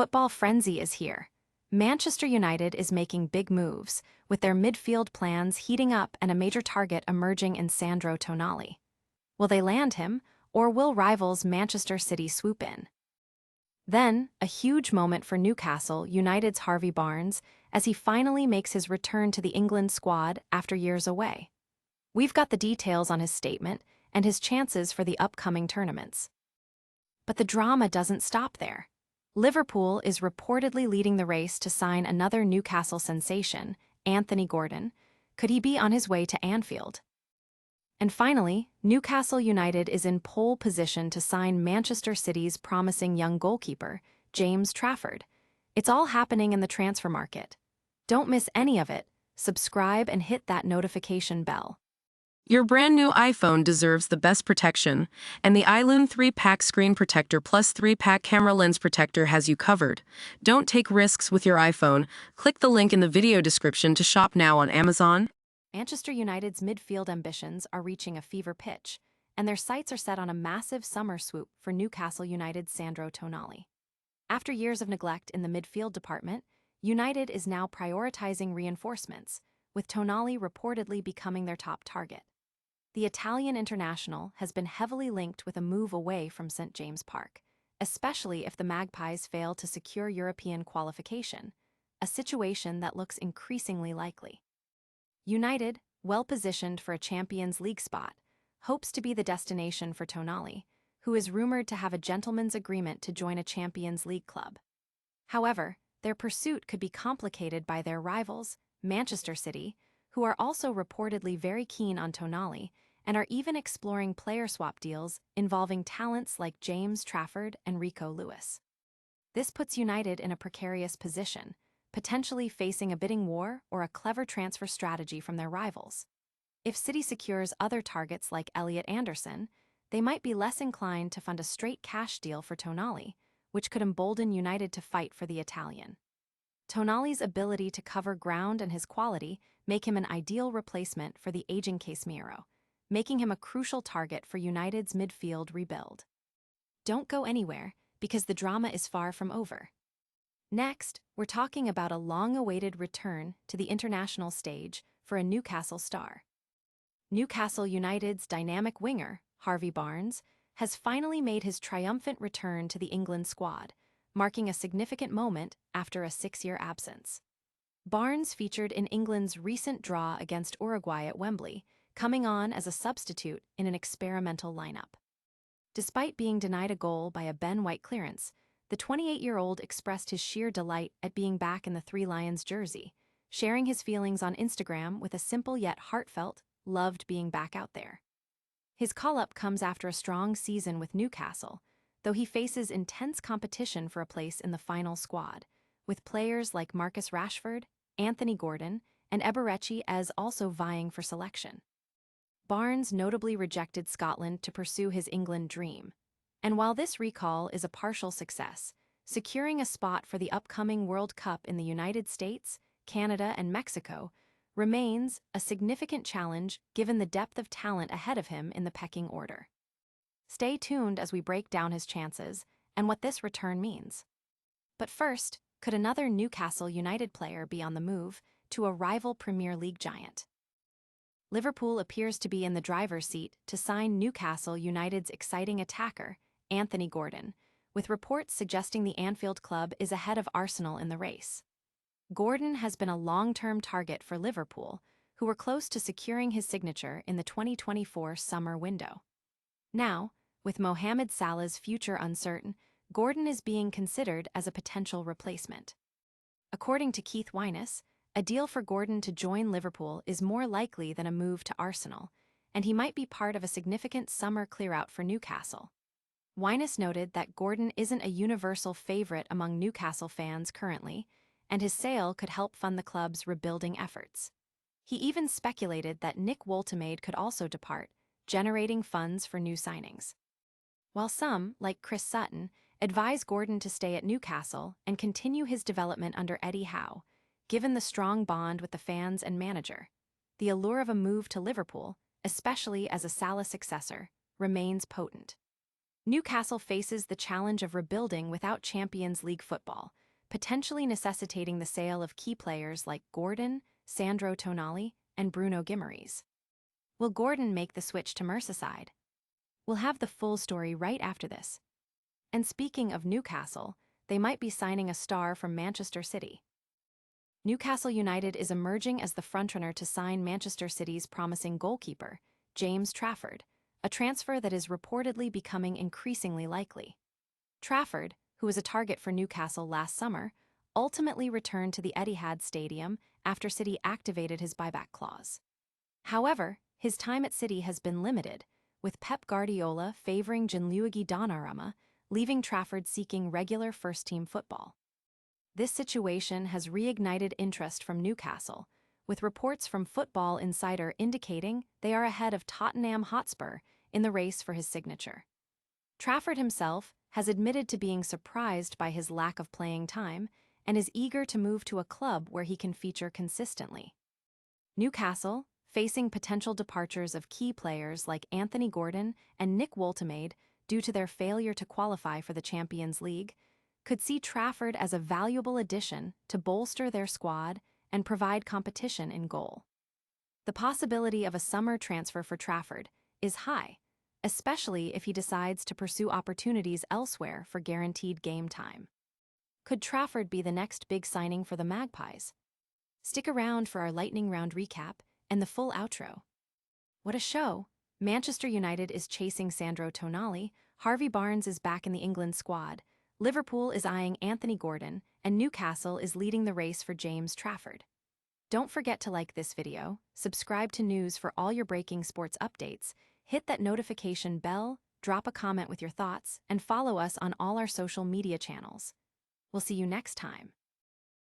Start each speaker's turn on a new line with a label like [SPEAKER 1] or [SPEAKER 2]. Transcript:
[SPEAKER 1] football frenzy is here. Manchester United is making big moves, with their midfield plans heating up and a major target emerging in Sandro Tonali. Will they land him, or will rivals Manchester City swoop in? Then, a huge moment for Newcastle United's Harvey Barnes as he finally makes his return to the England squad after years away. We've got the details on his statement and his chances for the upcoming tournaments. But the drama doesn't stop there. Liverpool is reportedly leading the race to sign another Newcastle sensation, Anthony Gordon. Could he be on his way to Anfield? And finally, Newcastle United is in pole position to sign Manchester City's promising young goalkeeper, James Trafford. It's all happening in the transfer market. Don't miss any of it. Subscribe and hit that notification bell.
[SPEAKER 2] Your brand new iPhone deserves the best protection, and the iLume 3-Pack Screen Protector Plus 3-Pack Camera Lens Protector has you covered. Don't take risks with your iPhone. Click the link in the video description to shop now on Amazon.
[SPEAKER 1] Manchester United's midfield ambitions are reaching a fever pitch, and their sights are set on a massive summer swoop for Newcastle United's Sandro Tonali. After years of neglect in the midfield department, United is now prioritizing reinforcements, with Tonali reportedly becoming their top target. The Italian international has been heavily linked with a move away from St. James Park, especially if the Magpies fail to secure European qualification, a situation that looks increasingly likely. United, well-positioned for a Champions League spot, hopes to be the destination for Tonali, who is rumored to have a gentleman's agreement to join a Champions League club. However, their pursuit could be complicated by their rivals, Manchester City, who are also reportedly very keen on Tonali and are even exploring player swap deals involving talents like James Trafford and Rico Lewis. This puts United in a precarious position, potentially facing a bidding war or a clever transfer strategy from their rivals. If City secures other targets like Elliot Anderson, they might be less inclined to fund a straight cash deal for Tonali, which could embolden United to fight for the Italian. Tonali's ability to cover ground and his quality make him an ideal replacement for the aging Casemiro, making him a crucial target for United's midfield rebuild. Don't go anywhere, because the drama is far from over. Next, we're talking about a long-awaited return to the international stage for a Newcastle star. Newcastle United's dynamic winger, Harvey Barnes, has finally made his triumphant return to the England squad, marking a significant moment after a 6-year absence. Barnes featured in England's recent draw against Uruguay at Wembley, coming on as a substitute in an experimental lineup. Despite being denied a goal by a Ben White clearance, the 28-year-old expressed his sheer delight at being back in the Three Lions jersey, sharing his feelings on Instagram with a simple yet heartfelt, "Loved being back out there." His call-up comes after a strong season with Newcastle, though he faces intense competition for a place in the final squad, with players like Marcus Rashford, Anthony Gordon, and Eberechi as also vying for selection. Barnes notably rejected Scotland to pursue his England dream, and while this recall is a partial success, securing a spot for the upcoming World Cup in the United States, Canada, and Mexico remains a significant challenge given the depth of talent ahead of him in the pecking order. Stay tuned as we break down his chances and what this return means. But first, could another Newcastle United player be on the move to a rival Premier League giant? Liverpool appears to be in the driver's seat to sign Newcastle United's exciting attacker, Anthony Gordon, with reports suggesting the Anfield club is ahead of Arsenal in the race. Gordon has been a long-term target for Liverpool, who were close to securing his signature in the 2024 summer window. Now, with Mohamed Salah's future uncertain, Gordon is being considered as a potential replacement. According to Keith Wyness, a deal for Gordon to join Liverpool is more likely than a move to Arsenal, and he might be part of a significant summer clear-out for Newcastle. Wyness noted that Gordon isn't a universal favorite among Newcastle fans currently, and his sale could help fund the club's rebuilding efforts. He even speculated that Nick Woltemade could also depart, generating funds for new signings. While some, like Chris Sutton, advise Gordon to stay at Newcastle and continue his development under Eddie Howe, given the strong bond with the fans and manager, the allure of a move to Liverpool, especially as a Salah successor, remains potent. Newcastle faces the challenge of rebuilding without Champions League football, potentially necessitating the sale of key players like Gordon, Sandro Tonali, and Bruno Guimaraes. Will Gordon make the switch to Merseyside? We'll have the full story right after this. And speaking of Newcastle, they might be signing a star from Manchester City. Newcastle United is emerging as the frontrunner to sign Manchester City's promising goalkeeper, James Trafford, a transfer that is reportedly becoming increasingly likely. Trafford, who was a target for Newcastle last summer, ultimately returned to the Etihad Stadium after City activated his buyback clause. However, his time at City has been limited, with Pep Guardiola favoring Gianluigi Donnarumma, leaving Trafford seeking regular first-team football. This situation has reignited interest from Newcastle, with reports from Football Insider indicating they are ahead of Tottenham Hotspur in the race for his signature. Trafford himself has admitted to being surprised by his lack of playing time and is eager to move to a club where he can feature consistently. Newcastle, facing potential departures of key players like Anthony Gordon and Nick Woltemade due to their failure to qualify for the Champions League, could see Trafford as a valuable addition to bolster their squad and provide competition in goal. The possibility of a summer transfer for Trafford is high, especially if he decides to pursue opportunities elsewhere for guaranteed game time. Could Trafford be the next big signing for the Magpies? Stick around for our lightning round recap and the full outro. What a show! Manchester United is chasing Sandro Tonali, Harvey Barnes is back in the England squad, Liverpool is eyeing Anthony Gordon, and Newcastle is leading the race for James Trafford. Don't forget to like this video, subscribe to news for all your breaking sports updates, hit that notification bell, drop a comment with your thoughts, and follow us on all our social media channels. We'll see you next time.